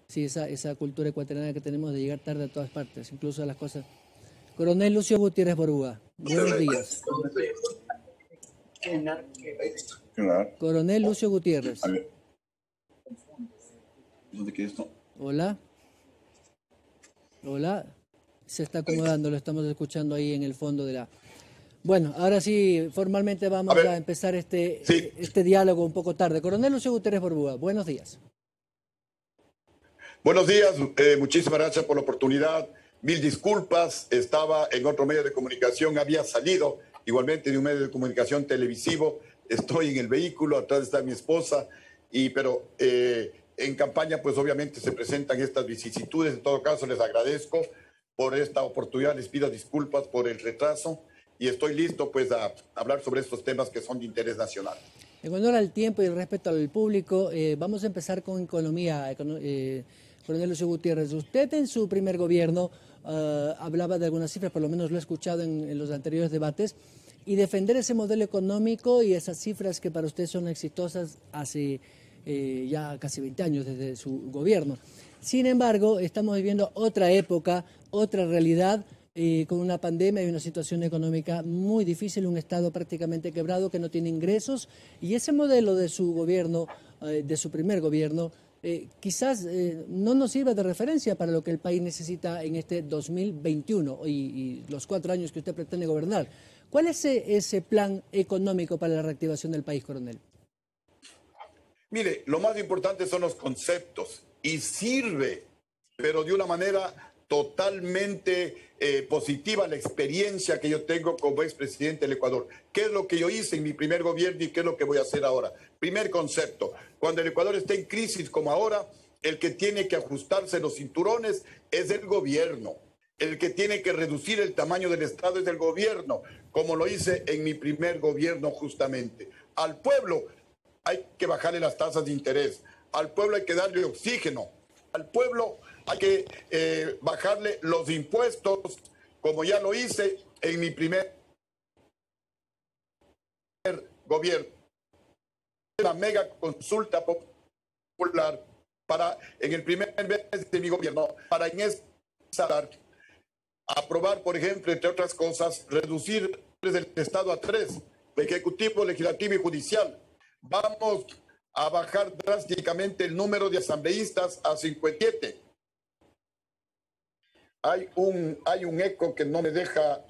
Sí, esa cultura ecuatoriana que tenemos de llegar tarde a todas partes, incluso a las cosas. Coronel Lucio Gutiérrez Borúa, buenos días. Coronel Lucio Gutiérrez. ¿Dónde queda esto? Hola. Hola. Se está acomodando, lo estamos escuchando ahí en el fondo de la... Bueno, ahora sí, formalmente vamos a empezar este diálogo un poco tarde. Coronel Lucio Gutiérrez Borúa, buenos días. Buenos días, muchísimas gracias por la oportunidad. Mil disculpas, estaba en otro medio de comunicación, había salido igualmente de un medio de comunicación televisivo. Estoy en el vehículo, atrás está mi esposa, pero en campaña pues obviamente se presentan estas vicisitudes. En todo caso les agradezco por esta oportunidad, les pido disculpas por el retraso y estoy listo pues a hablar sobre estos temas que son de interés nacional. En honor al tiempo y el respeto al público, vamos a empezar con economía. Coronel Lucio Gutiérrez, usted en su primer gobierno hablaba de algunas cifras, por lo menos lo he escuchado en los anteriores debates, y defender ese modelo económico y esas cifras que para usted son exitosas hace ya casi 20 años desde su gobierno. Sin embargo, estamos viviendo otra época, otra realidad, con una pandemia y una situación económica muy difícil, un Estado prácticamente quebrado que no tiene ingresos, y ese modelo de su gobierno, de su primer gobierno, quizás no nos sirva de referencia para lo que el país necesita en este 2021 y los 4 años que usted pretende gobernar. ¿Cuál es ese plan económico para la reactivación del país, coronel? Mire, lo más importante son los conceptos y sirve, pero de una manera totalmente positiva la experiencia que yo tengo como expresidente del Ecuador. ¿Qué es lo que yo hice en mi primer gobierno y qué es lo que voy a hacer ahora? Primer concepto, cuando el Ecuador está en crisis como ahora, el que tiene que ajustarse los cinturones es el gobierno. El que tiene que reducir el tamaño del Estado es el gobierno, como lo hice en mi primer gobierno justamente. Al pueblo hay que bajarle las tasas de interés, al pueblo hay que darle oxígeno, al pueblo hay que bajarle los impuestos, como ya lo hice en mi primer gobierno. La mega consulta popular en el primer mes de mi gobierno, para aprobar, por ejemplo, entre otras cosas, reducir del Estado a 3, Ejecutivo, Legislativo y Judicial. Vamos a bajar drásticamente el número de asambleístas a 57. Hay un eco que no me deja...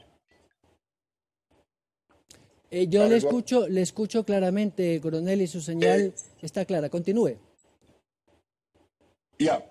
Yo le escucho claramente, coronel, y su señal está clara. Continúe. Ya.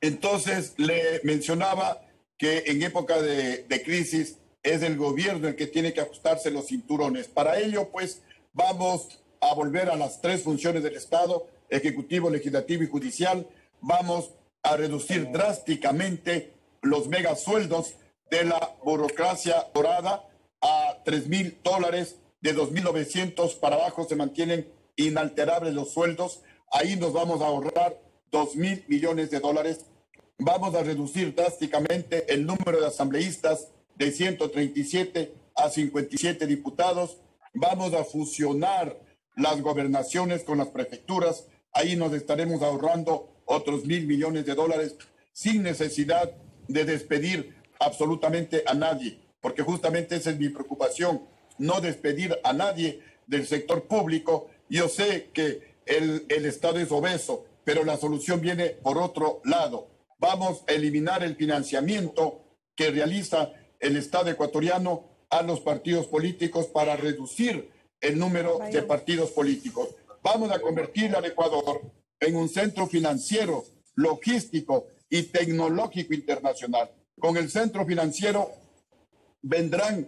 Entonces, le mencionaba que en época de crisis es el gobierno el que tiene que ajustarse los cinturones. Para ello, pues, vamos a volver a las 3 funciones del Estado, Ejecutivo, Legislativo y Judicial. Vamos a reducir drásticamente los megasueldos de la burocracia dorada a $3,000, de 2,900 para abajo se mantienen inalterables los sueldos. Ahí nos vamos a ahorrar $2,000 millones. Vamos a reducir drásticamente el número de asambleístas de 137 a 57 diputados. Vamos a fusionar las gobernaciones con las prefecturas. Ahí nos estaremos ahorrando otros $1,000 millones sin necesidad de despedir absolutamente a nadie, porque justamente esa es mi preocupación, no despedir a nadie del sector público. Yo sé que el Estado es obeso, pero la solución viene por otro lado. Vamos a eliminar el financiamiento que realiza el Estado ecuatoriano a los partidos políticos para reducir el número de partidos políticos. Vamos a convertir al Ecuador en un centro financiero, logístico y tecnológico internacional. Con el centro financiero vendrán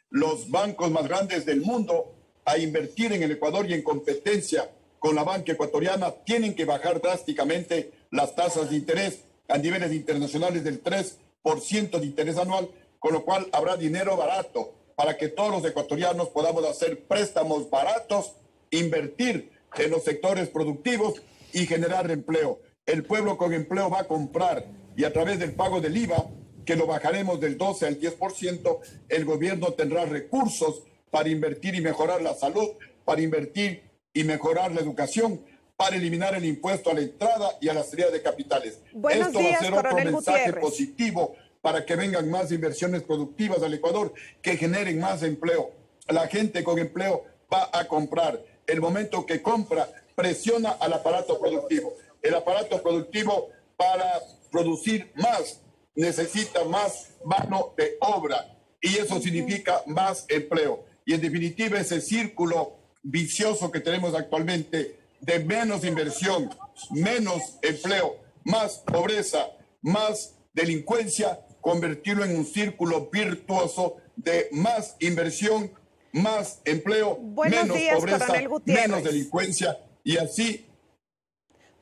los bancos más grandes del mundo a invertir en el Ecuador y en competencia con la banca ecuatoriana. Tienen que bajar drásticamente las tasas de interés a niveles internacionales del 3% de interés anual, con lo cual habrá dinero barato para que todos los ecuatorianos podamos hacer préstamos baratos, invertir en los sectores productivos y generar empleo. El pueblo con empleo va a comprar, y a través del pago del IVA, que lo bajaremos del 12 al 10%, el gobierno tendrá recursos para invertir y mejorar la salud, para invertir y mejorar la educación, para eliminar el impuesto a la entrada y a la salida de capitales. Buenos Esto días, va a ser otro Coronel mensaje Gutiérrez. positivo para que vengan más inversiones productivas al Ecuador, que generen más empleo. La gente con empleo va a comprar. El momento que compra, presiona al aparato productivo. El aparato productivo, para producir más, necesita más mano de obra, y eso significa más empleo. Y en definitiva, ese círculo vicioso que tenemos actualmente de menos inversión, menos empleo, más pobreza, más delincuencia, convertirlo en un círculo virtuoso de más inversión, más empleo, Buenos menos días, pobreza, Coronel Gutiérrez. menos delincuencia, y así.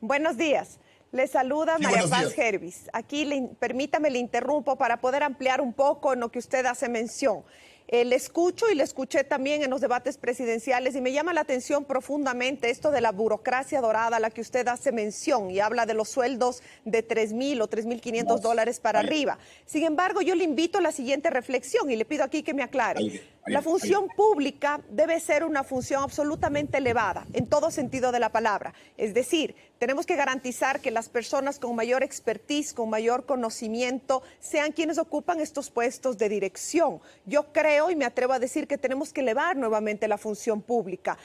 Buenos días. Le saluda Sí, María buenos Paz días. Gervis. Aquí, permítame, le interrumpo para poder ampliar un poco en lo que usted hace mención. Le escucho y le escuché también en los debates presidenciales y me llama la atención profundamente esto de la burocracia dorada a la que usted hace mención y habla de los sueldos de 3.000 o 3.500 dólares para arriba. Sin embargo, yo le invito a la siguiente reflexión y le pido aquí que me aclare. La función pública debe ser una función absolutamente elevada en todo sentido de la palabra. Es decir, tenemos que garantizar que las personas con mayor expertise, con mayor conocimiento, sean quienes ocupan estos puestos de dirección. Yo creo y me atrevo a decir que tenemos que elevar nuevamente la función pública.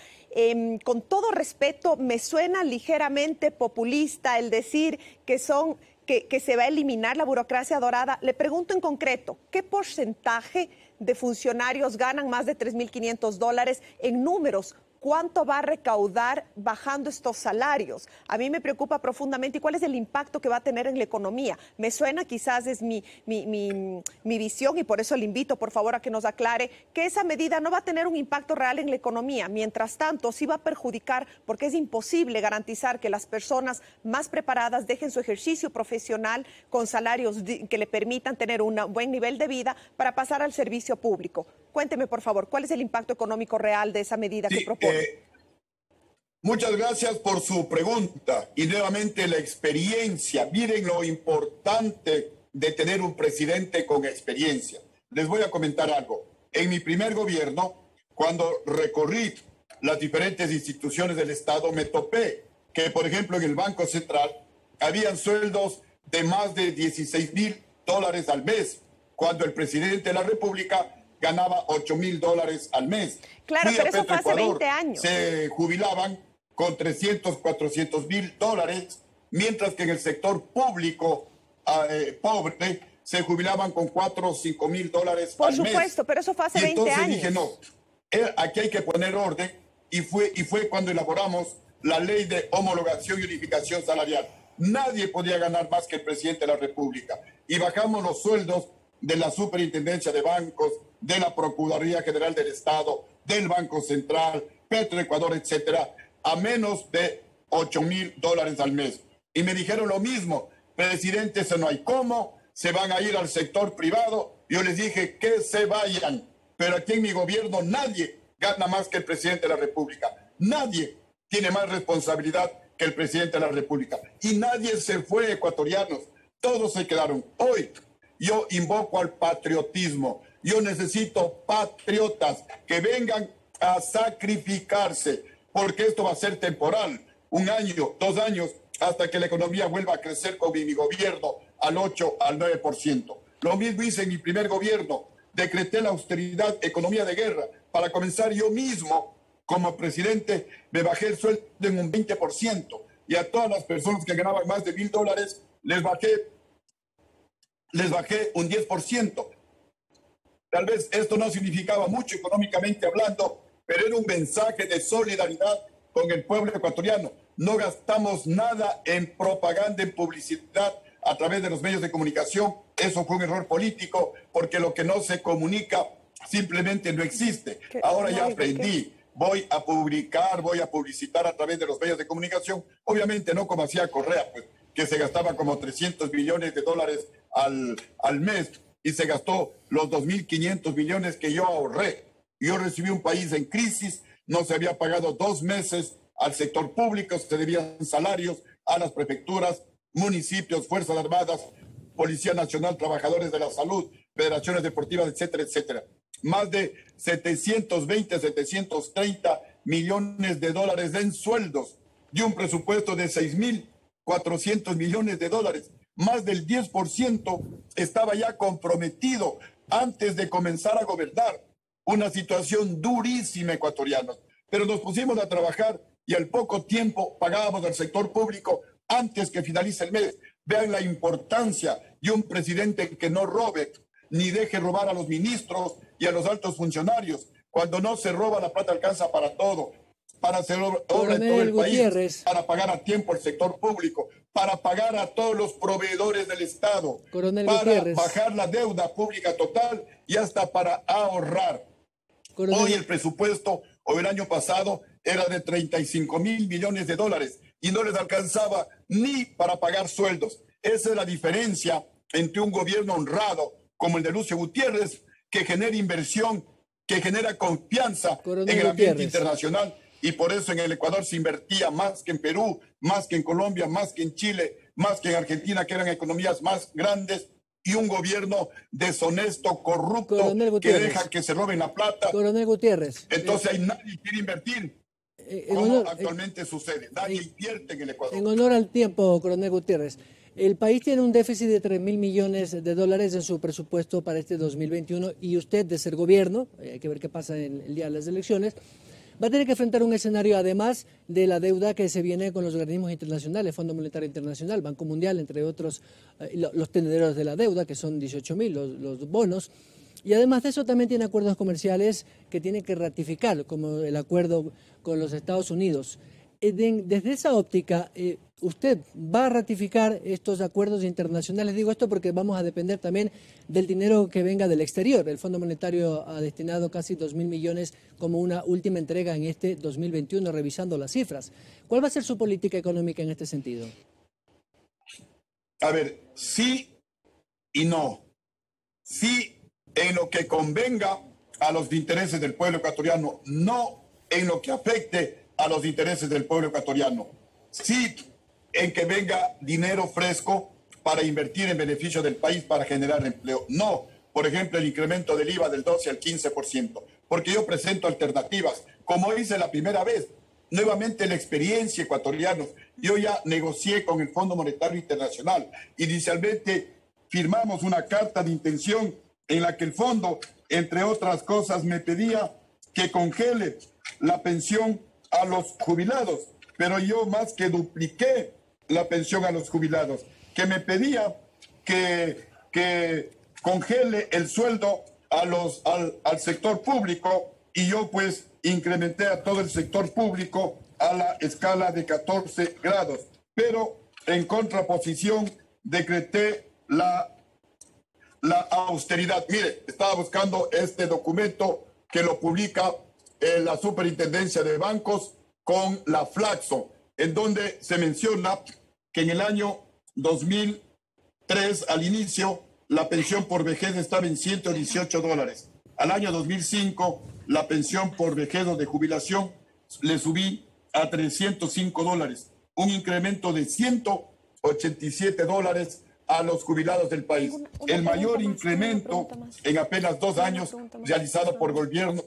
Con todo respeto, me suena ligeramente populista el decir que se va a eliminar la burocracia dorada. Le pregunto en concreto, ¿qué porcentaje de funcionarios ganan más de 3.500 dólares en números? ¿Cuánto va a recaudar bajando estos salarios? A mí me preocupa profundamente. ¿Y cuál es el impacto que va a tener en la economía? Me suena, quizás es mi visión, y por eso le invito, por favor, a que nos aclare que esa medida no va a tener un impacto real en la economía. Mientras tanto, sí va a perjudicar, porque es imposible garantizar que las personas más preparadas dejen su ejercicio profesional con salarios que le permitan tener un buen nivel de vida para pasar al servicio público. Cuénteme, por favor, ¿cuál es el impacto económico real de esa medida que propone? Muchas gracias por su pregunta. Y nuevamente la experiencia. Miren lo importante de tener un presidente con experiencia. Les voy a comentar algo. En mi primer gobierno, cuando recorrí las diferentes instituciones del Estado, me topé que, por ejemplo, en el Banco Central habían sueldos de más de 16.000 dólares al mes, cuando el presidente de la República ganaba 8.000 dólares al mes. Claro, pero eso fue hace Petroecuador, 20 años. se jubilaban con 300, 400.000 dólares, mientras que en el sector público pobre se jubilaban con 4 o 5.000 dólares al mes. Por supuesto, pero eso fue hace 20 años. Entonces dije, no, aquí hay que poner orden, y fue cuando elaboramos la ley de homologación y unificación salarial. Nadie podía ganar más que el presidente de la República. Y bajamos los sueldos de la Superintendencia de Bancos, de la Procuraduría General del Estado, del Banco Central, Petroecuador, etcétera, a menos de 8.000 dólares al mes. Y me dijeron lo mismo, presidente, eso no hay cómo, se van a ir al sector privado. Yo les dije que se vayan, pero aquí en mi gobierno nadie gana más que el presidente de la República. Nadie tiene más responsabilidad que el presidente de la República. Y nadie se fue, ecuatorianos. Todos se quedaron. Hoy yo invoco al patriotismo. Yo necesito patriotas que vengan a sacrificarse, porque esto va a ser temporal. 1 año, 2 años, hasta que la economía vuelva a crecer con mi gobierno al 8, al 9%. Lo mismo hice en mi primer gobierno. Decreté la austeridad, economía de guerra. Para comenzar, yo mismo, como presidente, me bajé el sueldo en un 20%. Y a todas las personas que ganaban más de 1.000 dólares, les bajé un 10%. Tal vez esto no significaba mucho económicamente hablando, pero era un mensaje de solidaridad con el pueblo ecuatoriano. No gastamos nada en propaganda, en publicidad a través de los medios de comunicación. Eso fue un error político, porque lo que no se comunica simplemente no existe. Ahora ya aprendí. Voy a publicar, voy a publicitar a través de los medios de comunicación. Obviamente no como hacía Correa, pues, que se gastaba como 300 millones de dólares al mes, y se gastó los 2.500 millones que yo ahorré. Yo recibí un país en crisis, no se había pagado 2 meses al sector público, se debían salarios a las prefecturas, municipios, Fuerzas Armadas, Policía Nacional, trabajadores de la salud, federaciones deportivas, etcétera, etcétera. Más de 720, 730 millones de dólares en sueldos de un presupuesto de 6.400 millones de dólares. Más del 10% estaba ya comprometido antes de comenzar a gobernar. Una situación durísima, ecuatorianos. Pero nos pusimos a trabajar y al poco tiempo pagábamos al sector público antes que finalice el mes. Vean la importancia de un presidente que no robe, ni deje robar a los ministros y a los altos funcionarios. Cuando no se roba, la plata alcanza para todo. Para hacer obra en todo el país, para pagar a tiempo el sector público, para pagar a todos los proveedores del Estado, para bajar la deuda pública total y hasta para ahorrar. Hoy el presupuesto, o el año pasado, era de 35.000 millones de dólares y no les alcanzaba ni para pagar sueldos. Esa es la diferencia entre un gobierno honrado como el de Lucio Gutiérrez, que genera inversión, que genera confianza en el ambiente internacional. Y por eso en el Ecuador se invertía más que en Perú, más que en Colombia, más que en Chile, más que en Argentina, que eran economías más grandes, y un gobierno deshonesto, corrupto, que deja que se roben la plata. Coronel Gutiérrez. Entonces ahí nadie quiere invertir, como actualmente sucede. Nadie invierte en el Ecuador. En honor al tiempo, Coronel Gutiérrez, el país tiene un déficit de 3.000 millones de dólares en su presupuesto para este 2021 y usted, de ser gobierno, hay que ver qué pasa en el día de las elecciones, va a tener que enfrentar un escenario además de la deuda que se viene con los organismos internacionales, Fondo Monetario Internacional, Banco Mundial, entre otros, los tenedores de la deuda, que son 18.000, los bonos. Y además de eso también tiene acuerdos comerciales que tiene que ratificar, como el acuerdo con los Estados Unidos. Desde esa óptica, ¿usted va a ratificar estos acuerdos internacionales? Digo esto porque vamos a depender también del dinero que venga del exterior. El Fondo Monetario ha destinado casi 2.000 millones como una última entrega en este 2021, revisando las cifras. ¿Cuál va a ser su política económica en este sentido? A ver, sí y no. Sí en lo que convenga a los intereses del pueblo ecuatoriano, no en lo que afecte a los intereses del pueblo ecuatoriano. Sí en que venga dinero fresco para invertir en beneficio del país, para generar empleo. No, por ejemplo, el incremento del IVA del 12 al 15%, porque yo presento alternativas, como hice la primera vez. Nuevamente la experiencia ecuatoriana. Yo ya negocié con el Fondo Monetario Internacional. Inicialmente firmamos una carta de intención en la que el fondo, entre otras cosas, me pedía que congele la pensión a los jubilados, pero yo más que dupliqué la pensión a los jubilados, que me pedía que congele el sueldo al sector público, y yo pues incrementé a todo el sector público a la escala de 14 grados, pero en contraposición decreté la austeridad. Mire, estaba buscando este documento que lo publica la Superintendencia de Bancos con la Flaxo, en donde se menciona que en el año 2003, al inicio, la pensión por vejez estaba en $118. Al año 2005, la pensión por vejez o de jubilación le subí a $305, un incremento de $187 a los jubilados del país. El mayor incremento en apenas 2 años realizado por gobierno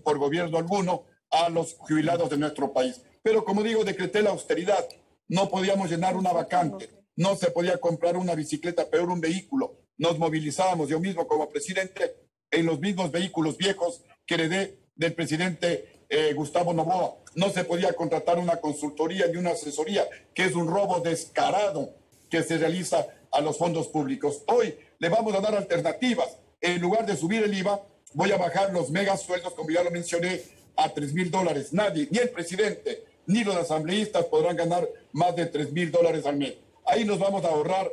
alguno a los jubilados de nuestro país. Pero como digo, decreté la austeridad. No podíamos llenar una vacante, no se podía comprar una bicicleta, peor un vehículo. Nos movilizábamos, yo mismo como presidente, en los mismos vehículos viejos que heredé del presidente Gustavo Noboa. No se podía contratar una consultoría ni una asesoría, que es un robo descarado que se realiza a los fondos públicos. Hoy le vamos a dar alternativas. En lugar de subir el IVA, voy a bajar los megasueldos, como ya lo mencioné, a $3.000. Nadie, ni el presidente, ni los asambleístas podrán ganar más de $3.000 al mes. Ahí nos vamos a ahorrar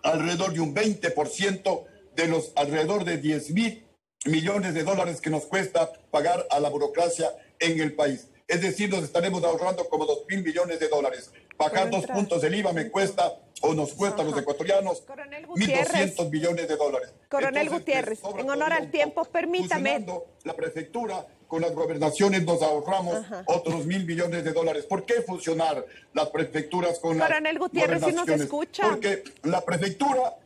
alrededor de un 20% de los alrededor de 10.000 millones de dólares que nos cuesta pagar a la burocracia en el país. Es decir, nos estaremos ahorrando como 2.000 millones de dólares. Bajar 2 puntos del IVA me cuesta, o nos cuesta a los ecuatorianos, 1.200 millones de dólares. Coronel Gutiérrez, en honor al tiempo, permítame. Fusionando la prefectura con las gobernaciones nos ahorramos otros 1.000 millones de dólares. ¿Por qué fusionar las prefecturas con las Coronel Gutiérrez, si nos escucha. Porque la prefectura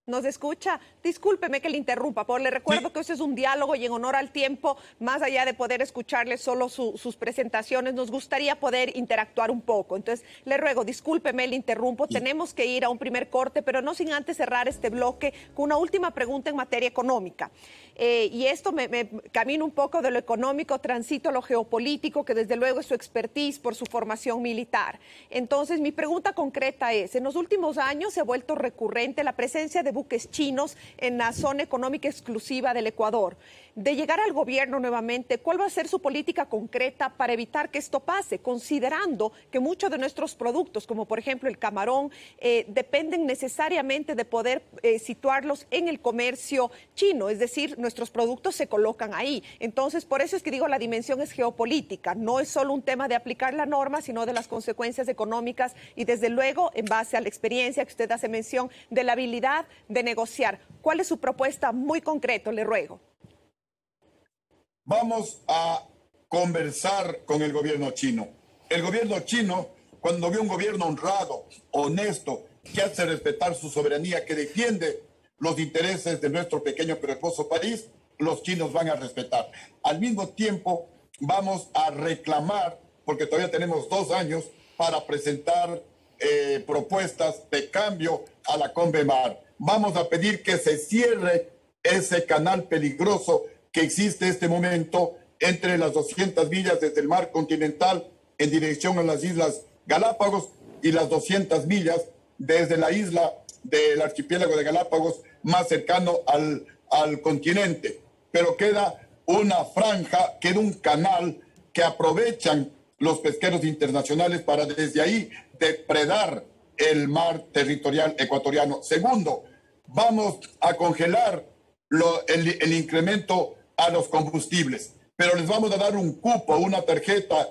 ¿Nos escucha? Discúlpeme que le interrumpa, pero le recuerdo que este es un diálogo y en honor al tiempo, más allá de poder escucharle solo sus presentaciones, nos gustaría poder interactuar un poco. Entonces, le ruego, discúlpeme, le interrumpo. Tenemos que ir a un primer corte, pero no sin antes cerrar este bloque con una última pregunta en materia económica. Y esto me camino un poco de lo económico, transito a lo geopolítico, que desde luego es su expertise por su formación militar. Entonces, mi pregunta concreta es, en los últimos años se ha vuelto recurrente la presencia de buques chinos en la zona económica exclusiva del Ecuador. De llegar al gobierno nuevamente, ¿cuál va a ser su política concreta para evitar que esto pase, considerando que muchos de nuestros productos, como por ejemplo el camarón, dependen necesariamente de poder situarlos en el comercio chino? Es decir, nuestros productos se colocan ahí. Entonces, por eso es que digo, la dimensión es geopolítica. No es solo un tema de aplicar la norma, sino de las consecuencias económicas y, desde luego, en base a la experiencia que usted hace mención, de la habilidad de negociar. ¿Cuál es su propuesta muy concreto, le ruego? Vamos a conversar con el gobierno chino. El gobierno chino, cuando ve un gobierno honrado, honesto, que hace respetar su soberanía, que defiende los intereses de nuestro pequeño pero hermoso país, los chinos van a respetar. Al mismo tiempo, vamos a reclamar, porque todavía tenemos 2 años para presentar propuestas de cambio a la Convemar. Vamos a pedir que se cierre ese canal peligroso que existe en este momento entre las 200 millas desde el mar continental en dirección a las Islas Galápagos y las 200 millas desde la isla del archipiélago de Galápagos más cercano al continente. Pero queda una franja, queda un canal que aprovechan los pesqueros internacionales para desde ahí depredar el mar territorial ecuatoriano. Segundo, vamos a congelar el incremento a los combustibles, pero les vamos a dar un cupo, una tarjeta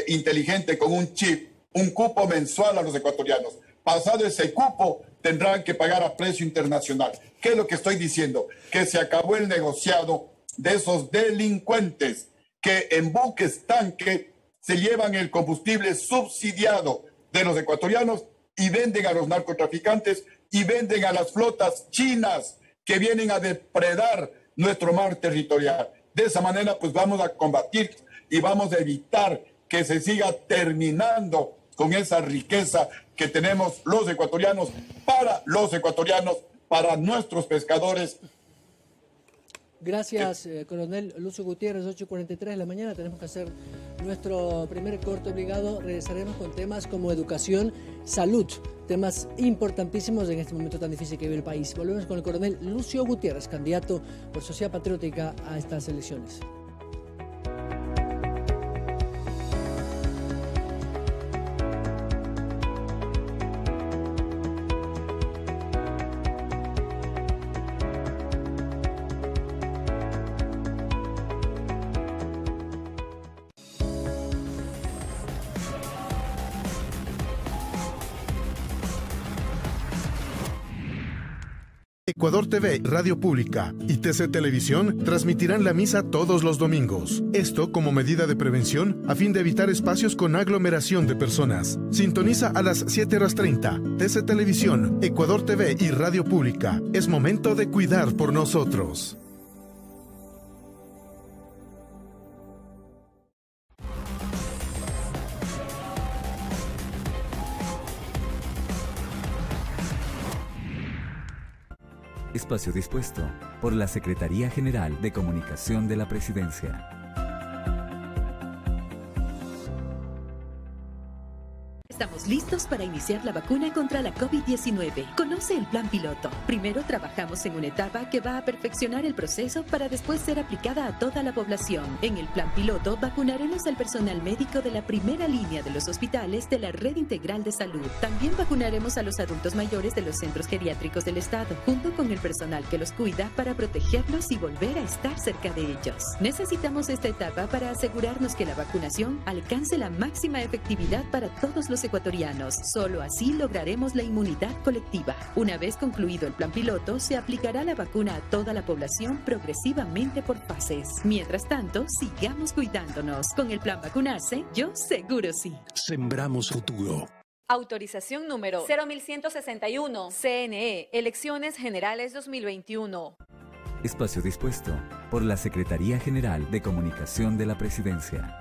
inteligente con un chip, un cupo mensual a los ecuatorianos. Pasado ese cupo, tendrán que pagar a precio internacional. ¿Qué es lo que estoy diciendo? Que se acabó el negociado de esos delincuentes que en buques tanque se llevan el combustible subsidiado de los ecuatorianos y venden a los narcotraficantes y venden a las flotas chinas que vienen a depredar nuestro mar territorial. De esa manera, pues vamos a combatir y vamos a evitar que se siga terminando con esa riqueza que tenemos los ecuatorianos, para nuestros pescadores. Gracias, coronel Lucio Gutiérrez. 8:43 de la mañana. Tenemos que hacer nuestro primer corte obligado. Regresaremos con temas como educación, salud, temas importantísimos en este momento tan difícil que vive el país. Volvemos con el coronel Lucio Gutiérrez, candidato por Sociedad Patriótica a estas elecciones. Ecuador TV, Radio Pública y TC Televisión transmitirán la misa todos los domingos. Esto como medida de prevención a fin de evitar espacios con aglomeración de personas. Sintoniza a las 7:30. TC Televisión, Ecuador TV y Radio Pública. Es momento de cuidar por nosotros. Espacio dispuesto por la Secretaría General de Comunicación de la Presidencia. Estamos listos para iniciar la vacuna contra la COVID-19. Conoce el plan piloto. Primero trabajamos en una etapa que va a perfeccionar el proceso para después ser aplicada a toda la población. En el plan piloto vacunaremos al personal médico de la primera línea de los hospitales de la Red Integral de Salud. También vacunaremos a los adultos mayores de los centros geriátricos del Estado, junto con el personal que los cuida para protegerlos y volver a estar cerca de ellos. Necesitamos esta etapa para asegurarnos que la vacunación alcance la máxima efectividad para todos los ecuatorianos. Solo así lograremos la inmunidad colectiva. Una vez concluido el plan piloto, se aplicará la vacuna a toda la población progresivamente por fases. Mientras tanto, sigamos cuidándonos. Con el plan Vacunarse, yo seguro sí. Sembramos futuro. Autorización número 01161. CNE, Elecciones Generales 2021. Espacio dispuesto por la Secretaría General de Comunicación de la Presidencia.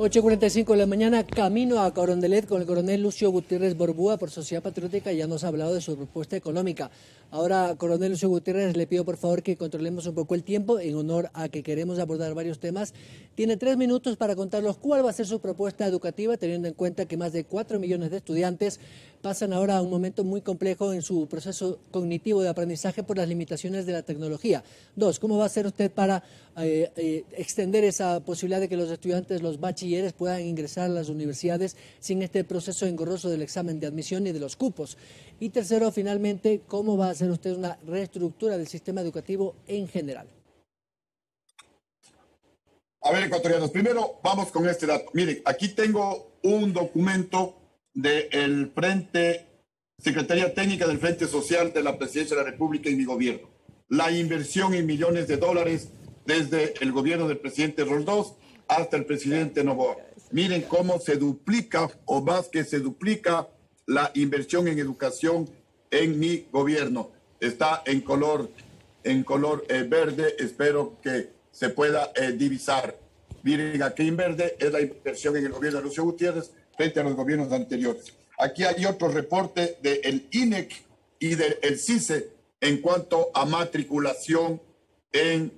Ocho 8:45 de la mañana, camino a Carondelet con el coronel Lucio Gutiérrez Borbúa por Sociedad Patriótica. Ya nos ha hablado de su propuesta económica. Ahora, coronel Lucio Gutiérrez, le pido por favor que controlemos un poco el tiempo en honor a que queremos abordar varios temas. Tiene 3 minutos para contarnos cuál va a ser su propuesta educativa, teniendo en cuenta que más de 4 millones de estudiantes pasan ahora a un momento muy complejo en su proceso cognitivo de aprendizaje por las limitaciones de la tecnología. 2, ¿cómo va a hacer usted para extender esa posibilidad de que los estudiantes, los bachilleres, puedan ingresar a las universidades sin este proceso engorroso del examen de admisión y de los cupos? Y tercero, finalmente, ¿cómo va a hacer usted una reestructura del sistema educativo en general? A ver, ecuatorianos, primero vamos con este dato. Miren, aquí tengo un documento del Frente, Secretaría Técnica del Frente Social de la Presidencia de la República y mi gobierno. La inversión en millones de dólares desde el gobierno del presidente Roldós hasta el presidente Noboa. Miren cómo se duplica, o más que se duplica, la inversión en educación en mi gobierno. Está en color verde, espero que se pueda divisar. Miren, aquí en verde es la inversión en el gobierno de Lucio Gutiérrez frente a los gobiernos anteriores. Aquí hay otro reporte del INEC y del CICE en cuanto a matriculación en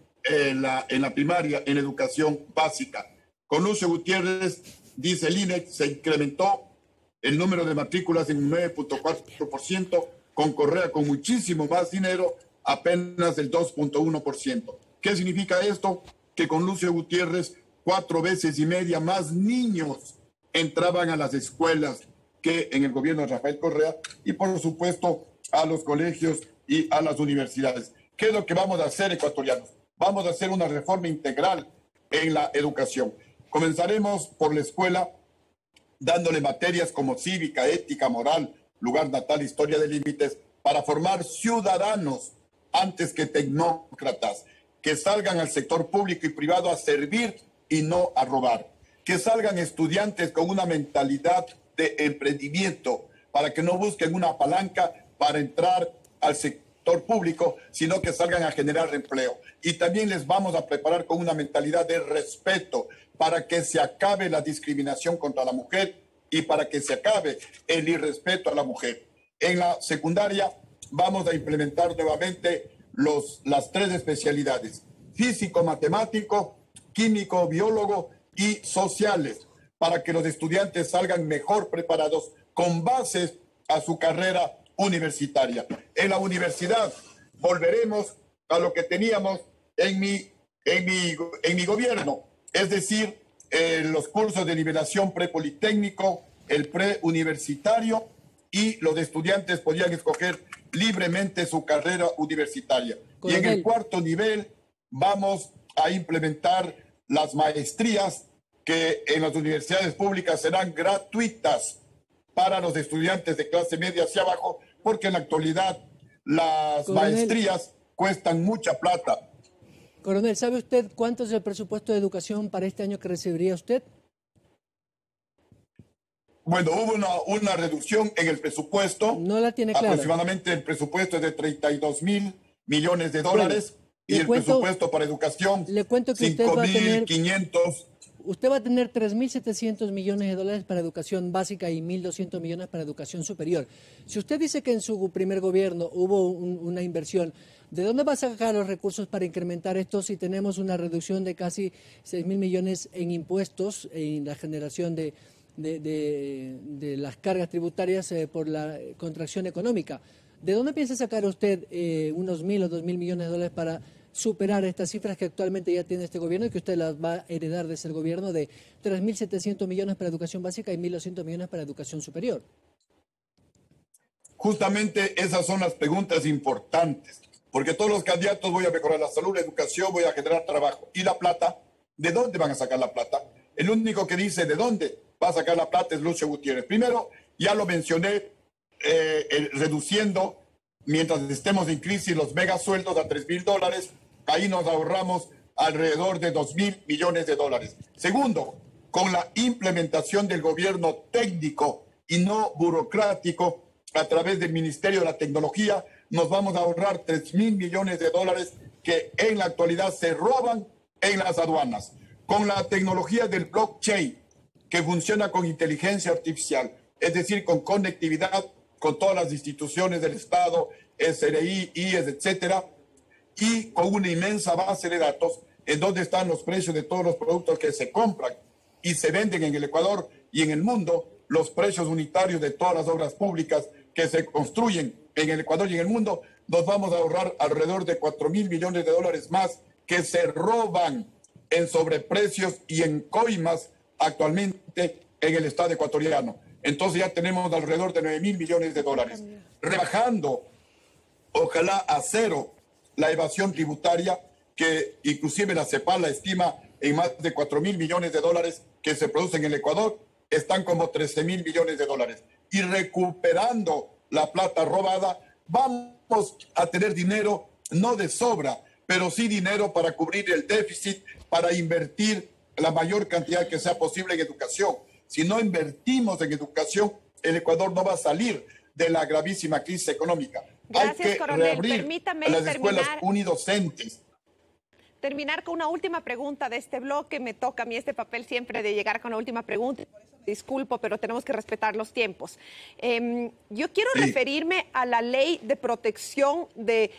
la primaria, en educación básica. Con Lucio Gutiérrez, dice el INEC, se incrementó el número de matrículas en un 9.4%, con Correa con muchísimo más dinero, apenas el 2.1%. ¿Qué significa esto? Que con Lucio Gutiérrez 4 veces y media más niños entraban a las escuelas que en el gobierno de Rafael Correa y por supuesto a los colegios y a las universidades. ¿Qué es lo que vamos a hacer, ecuatorianos? Vamos a hacer una reforma integral en la educación. Comenzaremos por la escuela dándole materias como cívica, ética, moral, lugar natal, historia de límites, para formar ciudadanos antes que tecnócratas, que salgan al sector público y privado a servir y no a robar, que salgan estudiantes con una mentalidad de emprendimiento, para que no busquen una palanca para entrar al sector público, sino que salgan a generar empleo. Y también les vamos a preparar con una mentalidad de respeto, para que se acabe la discriminación contra la mujer y para que se acabe el irrespeto a la mujer. En la secundaria vamos a implementar nuevamente las 3 especialidades: físico, matemático, químico, biólogo y sociales, para que los estudiantes salgan mejor preparados con bases a su carrera universitaria. En la universidad volveremos a lo que teníamos en mi gobierno, es decir, los cursos de nivelación prepolitécnico, el preuniversitario, y los estudiantes podían escoger libremente su carrera universitaria. Y en el 4º nivel vamos a implementar las maestrías que en las universidades públicas serán gratuitas para los estudiantes de clase media hacia abajo, porque en la actualidad las maestrías cuestan mucha plata. Coronel, ¿sabe usted cuánto es el presupuesto de educación para este año que recibiría usted? Bueno, hubo una reducción en el presupuesto. No la tiene clara. Aproximadamente el presupuesto es de 32 mil millones de dólares. Bueno, y el presupuesto para educación, le cuento que 5.500. Usted va a tener 3.700 millones de dólares para educación básica y 1.200 millones para educación superior. Si usted dice que en su primer gobierno hubo una inversión, ¿de dónde va a sacar los recursos para incrementar esto si tenemos una reducción de casi 6.000 millones en impuestos, en la generación de las cargas tributarias por la contracción económica? ¿De dónde piensa sacar usted unos 1.000 o 2.000 millones de dólares para superar estas cifras que actualmente ya tiene este gobierno y que usted las va a heredar de ese gobierno de 3.700 millones para educación básica y 1.200 millones para educación superior? Justamente esas son las preguntas importantes, porque todos los candidatos voy a mejorar la salud, la educación, voy a generar trabajo. ¿Y la plata? ¿De dónde van a sacar la plata? El único que dice de dónde va a sacar la plata es Lucio Gutiérrez. Primero, ya lo mencioné, reduciendo, mientras estemos en crisis, los megasueldos a $3.000. Ahí nos ahorramos alrededor de 2.000 millones de dólares. Segundo, con la implementación del gobierno técnico y no burocrático, a través del Ministerio de la Tecnología, nos vamos a ahorrar 3.000 millones de dólares que en la actualidad se roban en las aduanas. Con la tecnología del blockchain, que funciona con inteligencia artificial, es decir, con conectividad con todas las instituciones del Estado, SRI, IES, etcétera, y con una inmensa base de datos en donde están los precios de todos los productos que se compran y se venden en el Ecuador y en el mundo, los precios unitarios de todas las obras públicas que se construyen en el Ecuador y en el mundo, nos vamos a ahorrar alrededor de 4.000 millones de dólares más que se roban en sobreprecios y en coimas actualmente en el Estado ecuatoriano. Entonces ya tenemos alrededor de 9.000 millones de dólares. Rebajando, ojalá a cero, la evasión tributaria, que inclusive la CEPAL la estima en más de 4.000 millones de dólares que se producen en el Ecuador, están como 13.000 millones de dólares. Y recuperando la plata robada, vamos a tener dinero, no de sobra, pero sí dinero para cubrir el déficit, para invertir la mayor cantidad que sea posible en educación. Si no invertimos en educación, el Ecuador no va a salir de la gravísima crisis económica. Gracias, hay que coronel. reabrir Permítame las escuelas unidocentes. Terminar con una última pregunta de este bloque. Me toca a mí este papel siempre de llegar con la última pregunta. Por eso me disculpo, pero tenemos que respetar los tiempos. Yo quiero referirme a la ley de protección de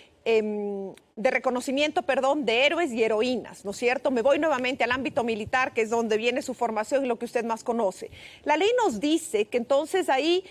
reconocimiento, de héroes y heroínas, ¿no es cierto? Me voy nuevamente al ámbito militar, que es donde viene su formación y lo que usted más conoce. La ley nos dice que entonces ahí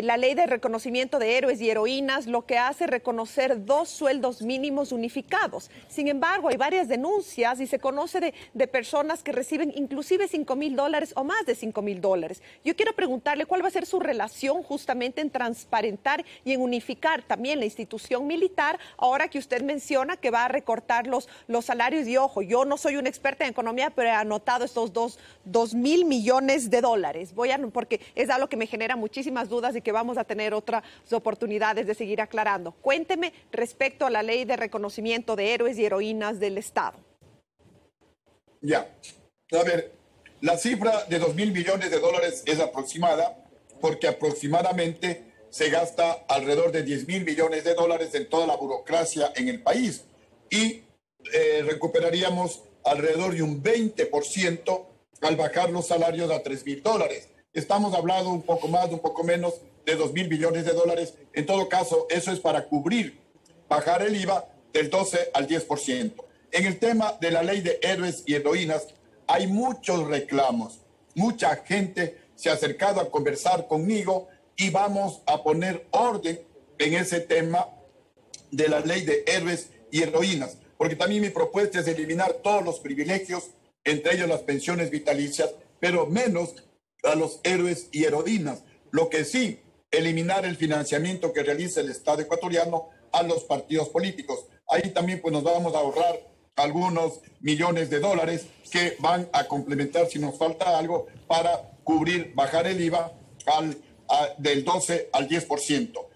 la ley de reconocimiento de héroes y heroínas lo que hace es reconocer 2 sueldos mínimos unificados. Sin embargo, hay varias denuncias y se conoce de personas que reciben inclusive $5.000 o más de $5.000. Yo quiero preguntarle cuál va a ser su relación justamente en transparentar y en unificar también la institución militar, ahora que usted menciona que va a recortar los salarios. Y ojo, yo no soy una experta en economía, pero he anotado estos 2.000 millones de dólares. Porque es algo que me genera muchísimas dudas y que vamos a tener otras oportunidades de seguir aclarando. Cuénteme respecto a la ley de reconocimiento de héroes y heroínas del Estado. Ya, a ver, la cifra de 2.000 millones de dólares es aproximada porque aproximadamente se gasta alrededor de 10.000 millones de dólares en toda la burocracia en el país y recuperaríamos alrededor de un 20% al bajar los salarios a $3.000. Estamos hablando un poco más, un poco menos de 2.000 millones de dólares. En todo caso, eso es para cubrir, bajar el IVA del 12 al 10%. En el tema de la ley de héroes y heroínas, hay muchos reclamos. Mucha gente se ha acercado a conversar conmigo y vamos a poner orden en ese tema de la ley de héroes y heroínas, porque también mi propuesta es eliminar todos los privilegios, entre ellos las pensiones vitalicias, pero menos a los héroes y heroínas. Lo que sí, eliminar el financiamiento que realiza el Estado ecuatoriano a los partidos políticos. Ahí también pues nos vamos a ahorrar algunos millones de dólares que van a complementar, si nos falta algo, para cubrir, bajar el IVA del 12 al 10%.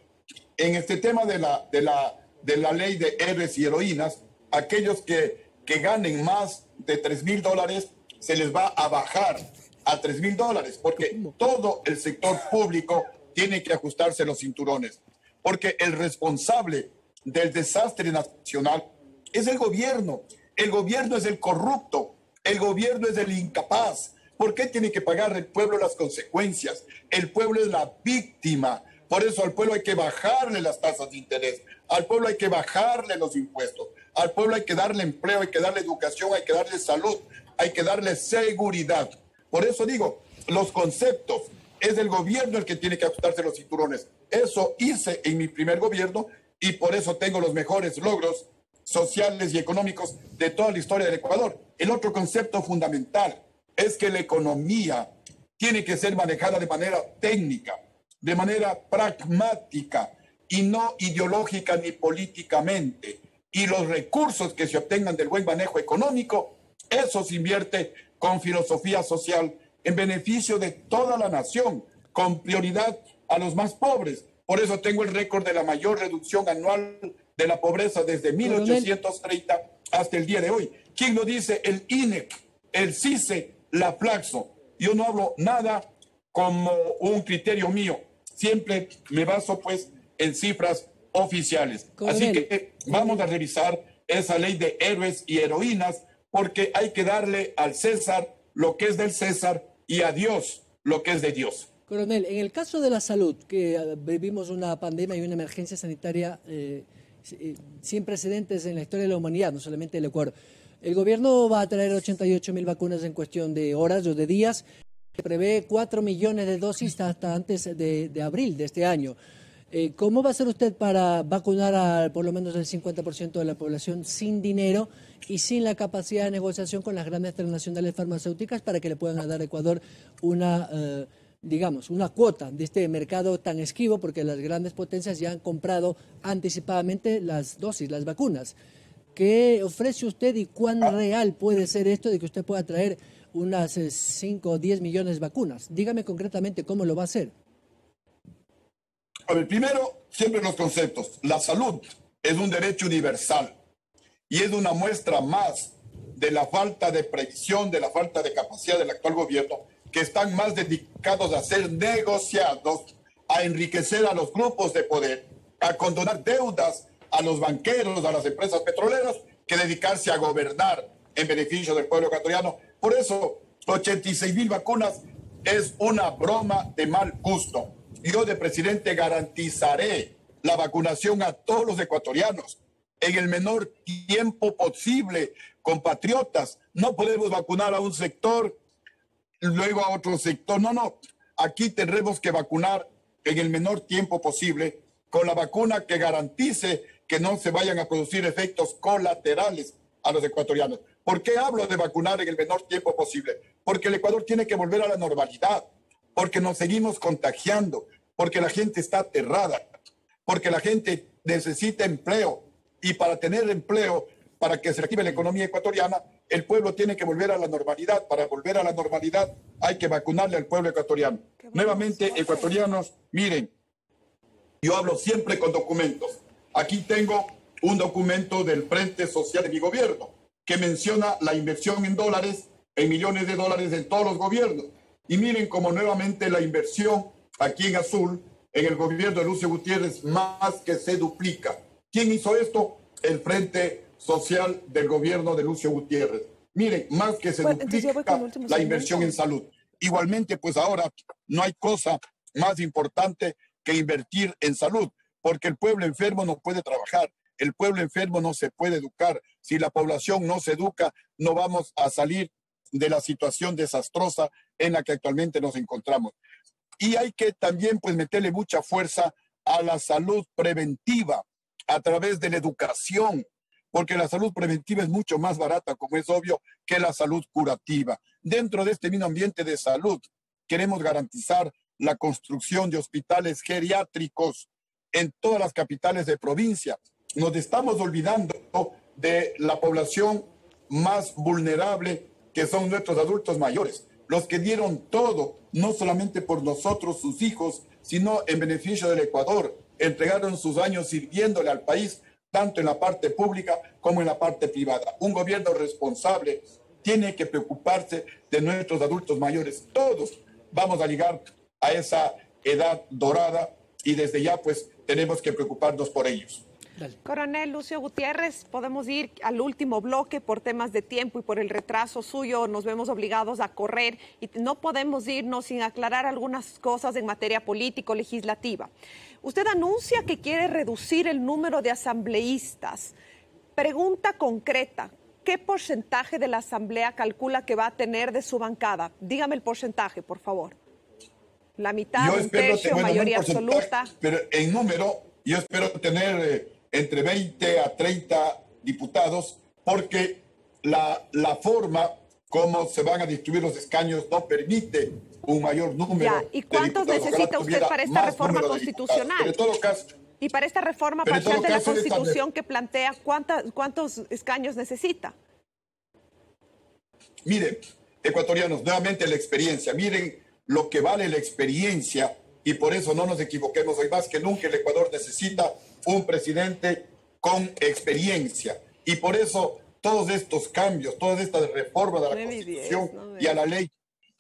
En este tema de la ley de héroes y heroínas, aquellos que ganen más de $3.000 se les va a bajar a $3.000, porque todo el sector público tiene que ajustarse los cinturones, porque el responsable del desastre nacional es el gobierno. El gobierno es el corrupto, el gobierno es el incapaz. ¿Por qué tiene que pagar el pueblo las consecuencias? El pueblo es la víctima. Por eso al pueblo hay que bajarle las tasas de interés, al pueblo hay que bajarle los impuestos, al pueblo hay que darle empleo, hay que darle educación, hay que darle salud, hay que darle seguridad. Por eso digo, los conceptos, es el gobierno el que tiene que ajustarse los cinturones. Eso hice en mi primer gobierno y por eso tengo los mejores logros sociales y económicos de toda la historia del Ecuador. El otro concepto fundamental es que la economía tiene que ser manejada de manera técnica, de manera pragmática y no ideológica ni políticamente. Y los recursos que se obtengan del buen manejo económico, eso se invierte con filosofía social en beneficio de toda la nación, con prioridad a los más pobres. Por eso tengo el récord de la mayor reducción anual de la pobreza desde 1830 hasta el día de hoy. ¿Quién lo dice? El INEC, el CICE, la Flaxo. Yo no hablo nada como un criterio mío. Siempre me baso pues en cifras oficiales. Así que vamos a revisar esa ley de héroes y heroínas, porque hay que darle al César lo que es del César y a Dios lo que es de Dios. Coronel, en el caso de la salud, que vivimos una pandemia y una emergencia sanitaria sin precedentes en la historia de la humanidad, no solamente el Ecuador, el gobierno va a traer 88.000 vacunas en cuestión de horas o de días. Se prevé 4 millones de dosis hasta antes de abril de este año. ¿Cómo va a hacer usted para vacunar a por lo menos el 50% de la población sin dinero y sin la capacidad de negociación con las grandes transnacionales farmacéuticas para que le puedan dar a Ecuador una cuota de este mercado tan esquivo, porque las grandes potencias ya han comprado anticipadamente las dosis, las vacunas? ¿Qué ofrece usted y cuán real puede ser esto de que usted pueda traer unas 5 o 10 millones de vacunas? Dígame concretamente cómo lo va a hacer. A ver, primero, siempre los conceptos. La salud es un derecho universal y es una muestra más de la falta de previsión, de la falta de capacidad del actual gobierno, que están más dedicados a ser negociados, a enriquecer a los grupos de poder, a condonar deudas a los banqueros, a las empresas petroleras, que dedicarse a gobernar en beneficio del pueblo ecuatoriano. Por eso, 86.000 vacunas es una broma de mal gusto. Yo, de presidente, garantizaré la vacunación a todos los ecuatorianos en el menor tiempo posible, compatriotas. No podemos vacunar a un sector, luego a otro sector. No. Aquí tendremos que vacunar en el menor tiempo posible con la vacuna que garantice que no se vayan a producir efectos colaterales a los ecuatorianos. ¿Por qué hablo de vacunar en el menor tiempo posible? Porque el Ecuador tiene que volver a la normalidad, porque nos seguimos contagiando, porque la gente está aterrada, porque la gente necesita empleo, y para tener empleo, para que se reactive la economía ecuatoriana, el pueblo tiene que volver a la normalidad. Para volver a la normalidad hay que vacunarle al pueblo ecuatoriano. Nuevamente, ecuatorianos, miren, yo hablo siempre con documentos. Aquí tengo un documento del Frente Social de mi gobierno que menciona la inversión en dólares, en millones de dólares en todos los gobiernos. Y miren cómo nuevamente la inversión aquí en azul, en el gobierno de Lucio Gutiérrez, más que se duplica. ¿Quién hizo esto? El Frente Social del gobierno de Lucio Gutiérrez. Miren, más que se duplica la inversión en salud. Igualmente, pues ahora no hay cosa más importante que invertir en salud, porque el pueblo enfermo no puede trabajar, el pueblo enfermo no se puede educar. Si la población no se educa, no vamos a salir de la situación desastrosa en la que actualmente nos encontramos. Y hay que también pues meterle mucha fuerza a la salud preventiva a través de la educación, porque la salud preventiva es mucho más barata, como es obvio, que la salud curativa. Dentro de este mismo ambiente de salud, queremos garantizar la construcción de hospitales geriátricos en todas las capitales de provincia. Nos estamos olvidando de la población más vulnerable, que son nuestros adultos mayores, los que dieron todo, no solamente por nosotros, sus hijos, sino en beneficio del Ecuador. Entregaron sus años sirviéndole al país, tanto en la parte pública como en la parte privada. Un gobierno responsable tiene que preocuparse de nuestros adultos mayores. Todos vamos a llegar a esa edad dorada y desde ya pues tenemos que preocuparnos por ellos. Dale. Coronel Lucio Gutiérrez, podemos ir al último bloque por temas de tiempo y por el retraso suyo. Nos vemos obligados a correr y no podemos irnos sin aclarar algunas cosas en materia político-legislativa. Usted anuncia que quiere reducir el número de asambleístas. Pregunta concreta, ¿qué porcentaje de la asamblea calcula que va a tener de su bancada? Dígame el porcentaje, por favor. La mitad, un tercio, mayoría absoluta. Pero en número, yo espero tener entre 20 a 30 diputados, porque la forma como se van a distribuir los escaños no permite un mayor número ya. ¿Y cuántos de diputados. necesita usted para esta reforma constitucional? Pero en todo caso, y para esta reforma parcial de la Constitución que plantea, ¿cuántos escaños necesita? Miren, ecuatorianos, nuevamente la experiencia. Miren lo que vale la experiencia y por eso no nos equivoquemos. Hoy más que nunca el Ecuador necesita un presidente con experiencia. Y por eso todos estos cambios, todas estas reformas de la Constitución y a la ley,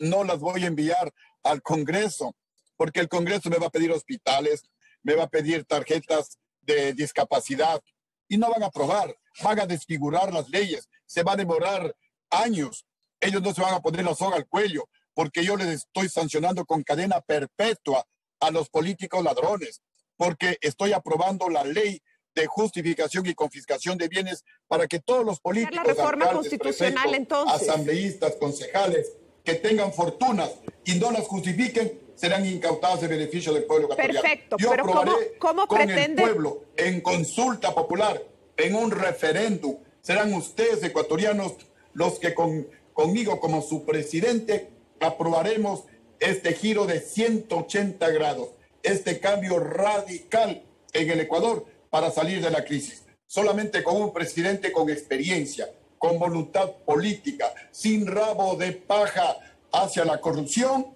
no las voy a enviar al Congreso, porque el Congreso me va a pedir hospitales, me va a pedir tarjetas de discapacidad y no van a aprobar, van a desfigurar las leyes, se va a demorar años. Ellos no se van a poner la soga al cuello, porque yo les estoy sancionando con cadena perpetua a los políticos ladrones, porque estoy aprobando la ley de justificación y confiscación de bienes para que todos los políticos, la reforma alcaldes, constitucional, prefectos, entonces, asambleístas, concejales, que tengan fortunas y no las justifiquen, serán incautados de beneficio del pueblo ecuatoriano. Perfecto, yo pero aprobaré ¿cómo con pretende? el pueblo, en consulta popular, en un referéndum. Serán ustedes, ecuatorianos, los que conmigo como su presidente aprobaremos este giro de 180 grados, este cambio radical en el Ecuador para salir de la crisis. Solamente con un presidente con experiencia, con voluntad política, sin rabo de paja hacia la corrupción,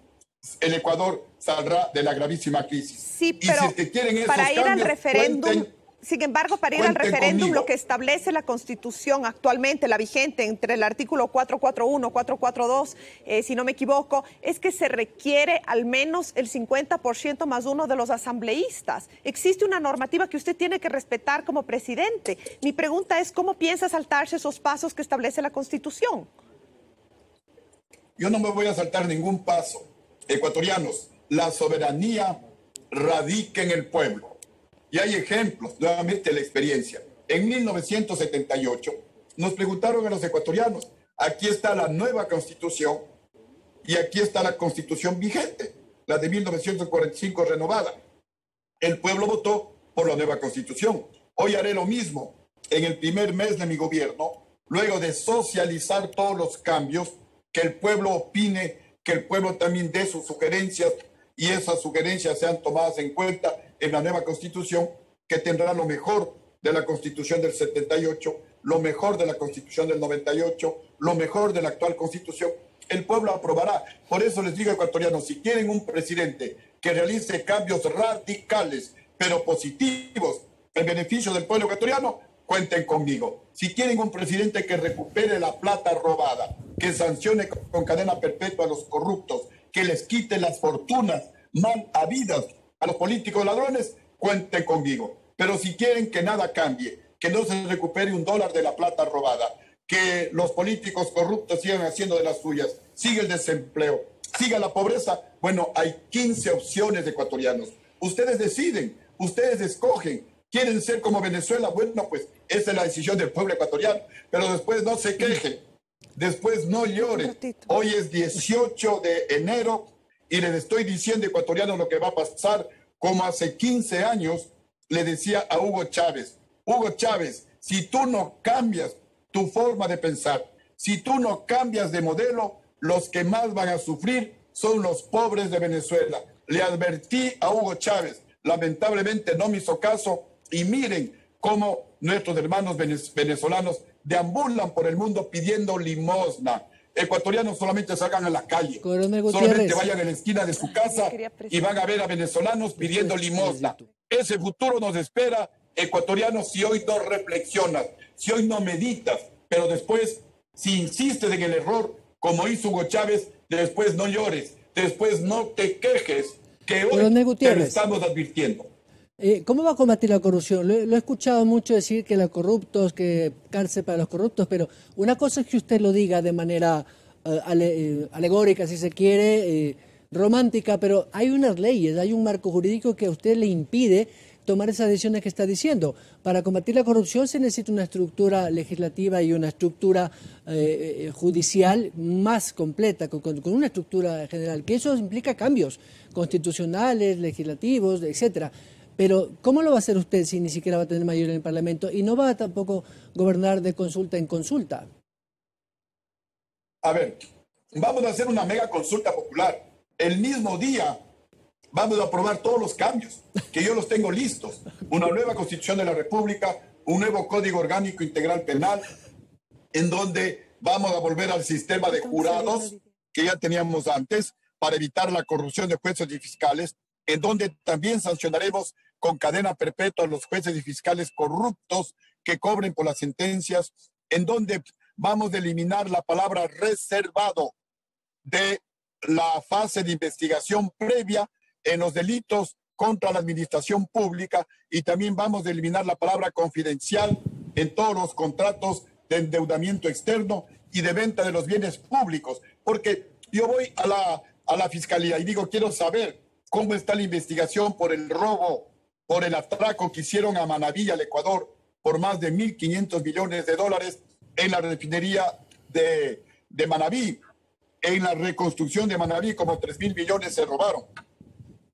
el Ecuador saldrá de la gravísima crisis. Sí, pero y si es que quieren esos para ir al cambios, referéndum, sin embargo, para ir al referéndum, conmigo. lo que establece la Constitución actualmente, la vigente, entre el artículo 441, 442, si no me equivoco, es que se requiere al menos el 50% más uno de los asambleístas. Existe una normativa que usted tiene que respetar como presidente. Mi pregunta es, ¿cómo piensa saltarse esos pasos que establece la Constitución? Yo no me voy a saltar ningún paso. Ecuatorianos, la soberanía radica en el pueblo. Y hay ejemplos, nuevamente, de la experiencia. En 1978 nos preguntaron a los ecuatorianos, aquí está la nueva Constitución y aquí está la Constitución vigente, la de 1945 renovada. El pueblo votó por la nueva Constitución. Hoy haré lo mismo en el primer mes de mi gobierno, luego de socializar todos los cambios, que el pueblo opine, que el pueblo también dé sus sugerencias y esas sugerencias sean tomadas en cuenta en la nueva Constitución, que tendrá lo mejor de la Constitución del 78, lo mejor de la Constitución del 98, lo mejor de la actual Constitución. El pueblo aprobará. Por eso les digo, ecuatorianos, si quieren un presidente que realice cambios radicales, pero positivos, en beneficio del pueblo ecuatoriano, cuenten conmigo. Si quieren un presidente que recupere la plata robada, que sancione con cadena perpetua a los corruptos, que les quite las fortunas mal habidas a los políticos ladrones, cuenten conmigo. Pero si quieren que nada cambie, que no se recupere un dólar de la plata robada, que los políticos corruptos sigan haciendo de las suyas, siga el desempleo, siga la pobreza, bueno, hay 15 opciones de ecuatorianos. Ustedes deciden, ustedes escogen. ¿Quieren ser como Venezuela? Bueno, pues esa es la decisión del pueblo ecuatoriano. Pero después no se quejen, después no lloren. Hoy es 18 de enero y les estoy diciendo, ecuatorianos, lo que va a pasar, como hace 15 años le decía a Hugo Chávez. Hugo Chávez, si tú no cambias tu forma de pensar, si tú no cambias de modelo, los que más van a sufrir son los pobres de Venezuela. Le advertí a Hugo Chávez, lamentablemente no me hizo caso, y miren cómo nuestros hermanos venezolanos deambulan por el mundo pidiendo limosna. Ecuatorianos solamente salgan a la calle, solamente vayan a la esquina de su casa y van a ver a venezolanos pidiendo limosna. Ese futuro nos espera, ecuatorianos, si hoy no reflexionas, si hoy no meditas, pero después, si insistes en el error, como hizo Hugo Chávez, después no llores, después no te quejes, que hoy te lo estamos advirtiendo. ¿Cómo va a combatir la corrupción? Lo he escuchado mucho decir que los corruptos, que cárcel para los corruptos, pero una cosa es que usted lo diga de manera alegórica, si se quiere, romántica, pero hay unas leyes, hay un marco jurídico que a usted le impide tomar esas decisiones que está diciendo. Para combatir la corrupción se necesita una estructura legislativa y una estructura judicial más completa, con una estructura general, que eso implica cambios constitucionales, legislativos, etcétera. Pero ¿cómo lo va a hacer usted si ni siquiera va a tener mayoría en el Parlamento y no va a tampoco gobernar de consulta en consulta? A ver, vamos a hacer una mega consulta popular. El mismo día vamos a aprobar todos los cambios, que yo los tengo listos. Una nueva Constitución de la República, un nuevo Código Orgánico Integral Penal, en donde vamos a volver al sistema de jurados que ya teníamos antes para evitar la corrupción de jueces y fiscales, en donde también sancionaremos con cadena perpetua a los jueces y fiscales corruptos que cobren por las sentencias, en donde vamos a eliminar la palabra reservado de la fase de investigación previa en los delitos contra la administración pública, y también vamos a eliminar la palabra confidencial en todos los contratos de endeudamiento externo y de venta de los bienes públicos, porque yo voy a la fiscalía y digo, quiero saber cómo está la investigación por el robo, por el atraco que hicieron a Manabí, al Ecuador, por más de 1.500 millones de dólares en la refinería de Manabí. En la reconstrucción de Manabí, como 3.000 millones se robaron.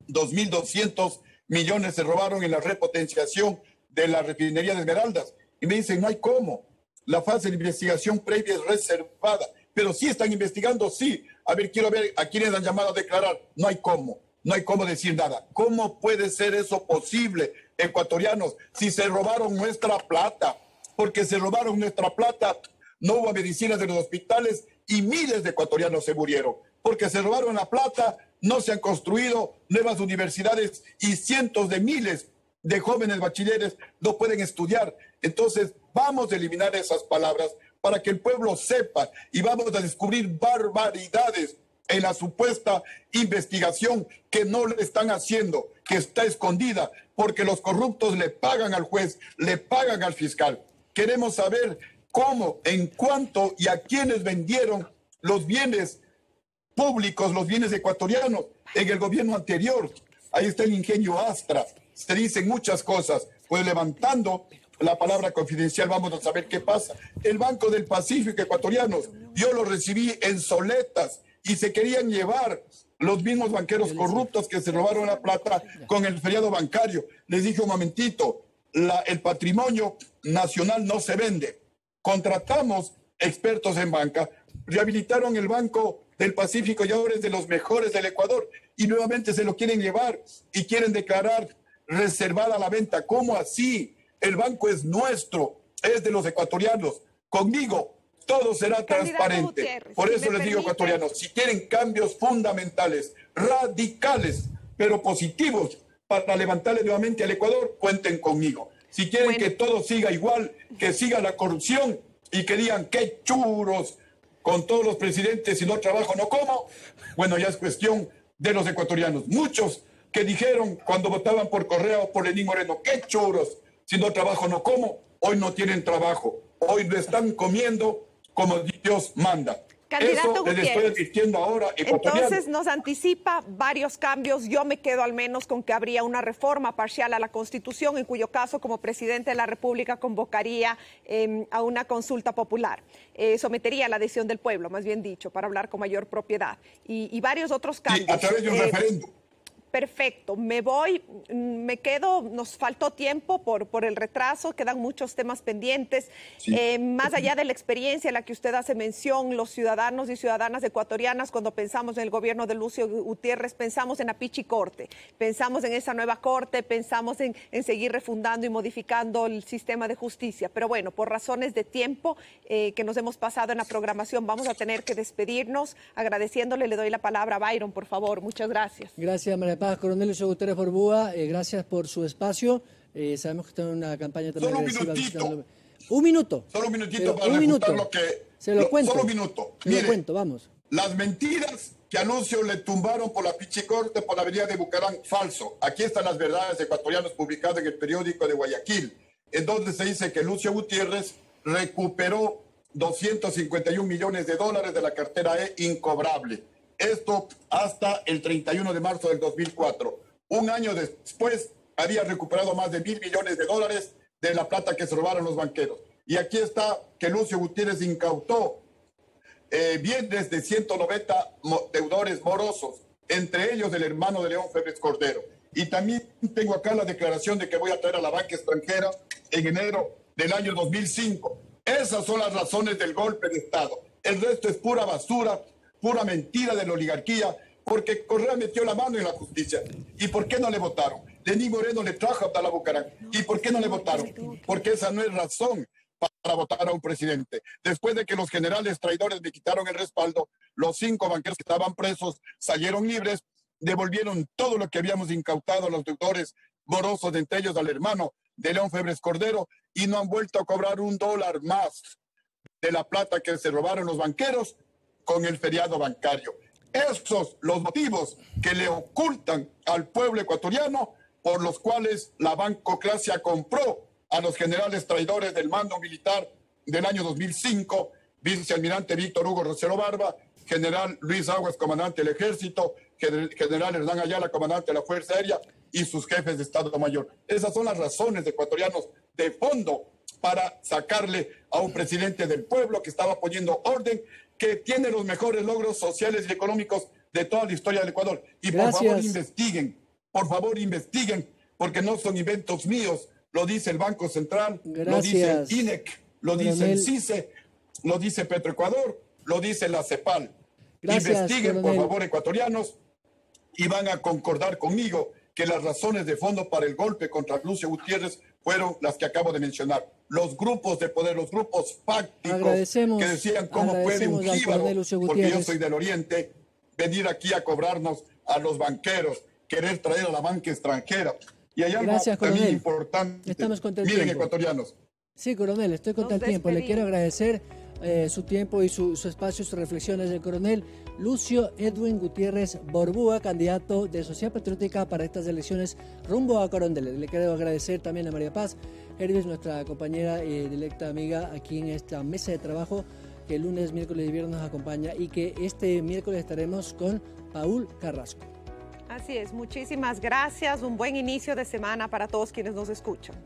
2.200 millones se robaron en la repotenciación de la refinería de Esmeraldas. Y me dicen, no hay cómo. La fase de investigación previa es reservada. Pero sí están investigando, sí. A ver, quiero ver a quiénes han llamado a declarar. No hay cómo. No hay cómo decir nada. ¿Cómo puede ser eso posible, ecuatorianos, si se robaron nuestra plata? Porque se robaron nuestra plata, no hubo medicinas en los hospitales y miles de ecuatorianos se murieron. Porque se robaron la plata, no se han construido nuevas universidades y cientos de miles de jóvenes bachilleres no pueden estudiar. Entonces, vamos a eliminar esas palabras para que el pueblo sepa, y vamos a descubrir barbaridades en la supuesta investigación que no le están haciendo, que está escondida, porque los corruptos le pagan al juez, le pagan al fiscal. Queremos saber cómo, en cuánto y a quiénes vendieron los bienes públicos, los bienes ecuatorianos en el gobierno anterior. Ahí está el ingenio Astra. Se dicen muchas cosas. Pues levantando la palabra confidencial vamos a saber qué pasa. El Banco del Pacífico, ecuatorianos, yo lo recibí en soletas y se querían llevar los mismos banqueros corruptos que se robaron la plata con el feriado bancario. Les dije un momentito, el patrimonio nacional no se vende. Contratamos expertos en banca, rehabilitaron el Banco del Pacífico y ahora es de los mejores del Ecuador, y nuevamente se lo quieren llevar y quieren declarar reservada la venta. ¿Cómo así? El banco es nuestro, es de los ecuatorianos. Conmigo todo será transparente. Por eso les digo, ecuatorianos, si quieren cambios fundamentales, radicales, pero positivos para levantarle nuevamente al Ecuador, cuenten conmigo. Si quieren que todo siga igual, que siga la corrupción y que digan qué churos con todos los presidentes, si no trabajo no como, bueno, ya es cuestión de los ecuatorianos. Muchos que dijeron cuando votaban por Correa o por Lenín Moreno, qué churos, si no trabajo no como, hoy no tienen trabajo, hoy lo están comiendo como Dios manda. Candidato Eso les estoy advirtiendo ahora, ecuatoriano. Entonces nos anticipa varios cambios. Yo me quedo al menos con que habría una reforma parcial a la Constitución, en cuyo caso como presidente de la República convocaría a una consulta popular. Sometería a la decisión del pueblo, más bien dicho, para hablar con mayor propiedad. Y varios otros cambios. Sí, a través de un referéndum. Perfecto, me quedo, nos faltó tiempo por el retraso, quedan muchos temas pendientes. Sí. Más allá de la experiencia a la que usted hace mención, los ciudadanos y ciudadanas ecuatorianas, cuando pensamos en el gobierno de Lucio Gutiérrez, pensamos en Apichi Corte, pensamos en esa nueva corte, pensamos en seguir refundando y modificando el sistema de justicia. Pero bueno, por razones de tiempo que nos hemos pasado en la programación, vamos a tener que despedirnos. Agradeciéndole, le doy la palabra a Byron, por favor. Muchas gracias. Gracias, María Paz. Coronel Lucio Gutiérrez Forbúa, gracias por su espacio. Sabemos que está en una campaña también agresiva. Un minuto. Solo un minutito para refutar lo que... Se lo cuento. Solo un minuto. Se lo cuento, vamos. Las mentiras que a Lucio le tumbaron por la Pichicorte, por la avenida de Bucarán, falso. Aquí están las verdades ecuatorianas publicadas en el periódico de Guayaquil, en donde se dice que Lucio Gutiérrez recuperó 251 millones de dólares de la cartera E incobrable. Esto hasta el 31 de marzo del 2004. Un año después había recuperado más de 1.000 millones de dólares de la plata que se robaron los banqueros. Y aquí está que Lucio Gutiérrez incautó bienes de 190 deudores morosos, entre ellos el hermano de León Febres Cordero. Y también tengo acá la declaración de que voy a traer a la banca extranjera en enero del año 2005. Esas son las razones del golpe de Estado. El resto es pura basura, pura mentira de la oligarquía, porque Correa metió la mano en la justicia. ¿Y por qué no le votaron? Lenín Moreno le trajo a Abdalá Bucaram. ¿Y por qué no le votaron? Porque esa no es razón para votar a un presidente. Después de que los generales traidores me quitaron el respaldo, los 5 banqueros que estaban presos salieron libres, devolvieron todo lo que habíamos incautado a los deudores morosos, entre ellos al hermano de León Febres Cordero, y no han vuelto a cobrar $1 más de la plata que se robaron los banqueros con el feriado bancario. Esos los motivos que le ocultan al pueblo ecuatoriano, por los cuales la bancocracia compró a los generales traidores del mando militar del año 2005, vicealmirante Víctor Hugo Rosero Barba, general Luis Aguas, comandante del Ejército, general Hernán Ayala, comandante de la Fuerza Aérea, y sus jefes de Estado Mayor. Esas son las razones de ecuatorianos de fondo para sacarle a un presidente del pueblo que estaba poniendo orden, que tiene los mejores logros sociales y económicos de toda la historia del Ecuador. Y por favor investiguen, porque no son inventos míos, lo dice el Banco Central, lo dice el INEC, lo dice el CICE, lo dice Petroecuador, lo dice la CEPAL. Investiguen, por favor, ecuatorianos, y van a concordar conmigo que las razones de fondo para el golpe contra Lucio Gutiérrez fueron las que acabo de mencionar. Los grupos de poder, los grupos fácticos que decían cómo puede un jíbaro, porque yo soy del Oriente, venir aquí a cobrarnos a los banqueros, querer traer a la banca extranjera. Y hay algo también importante. Estamos contra el Miren, tiempo. ecuatorianos. Sí, coronel, estoy contra el tiempo. Le quiero agradecer su tiempo y su espacio, sus reflexiones. El coronel Lucio Edwin Gutiérrez Borbúa, candidato de Sociedad Patriótica para estas elecciones rumbo a Coronel. Le quiero agradecer también a María Paz Hervis, nuestra compañera y directa amiga aquí en esta mesa de trabajo, que el lunes, miércoles y viernes nos acompaña, y que este miércoles estaremos con Paul Carrasco. Así es, muchísimas gracias, un buen inicio de semana para todos quienes nos escuchan.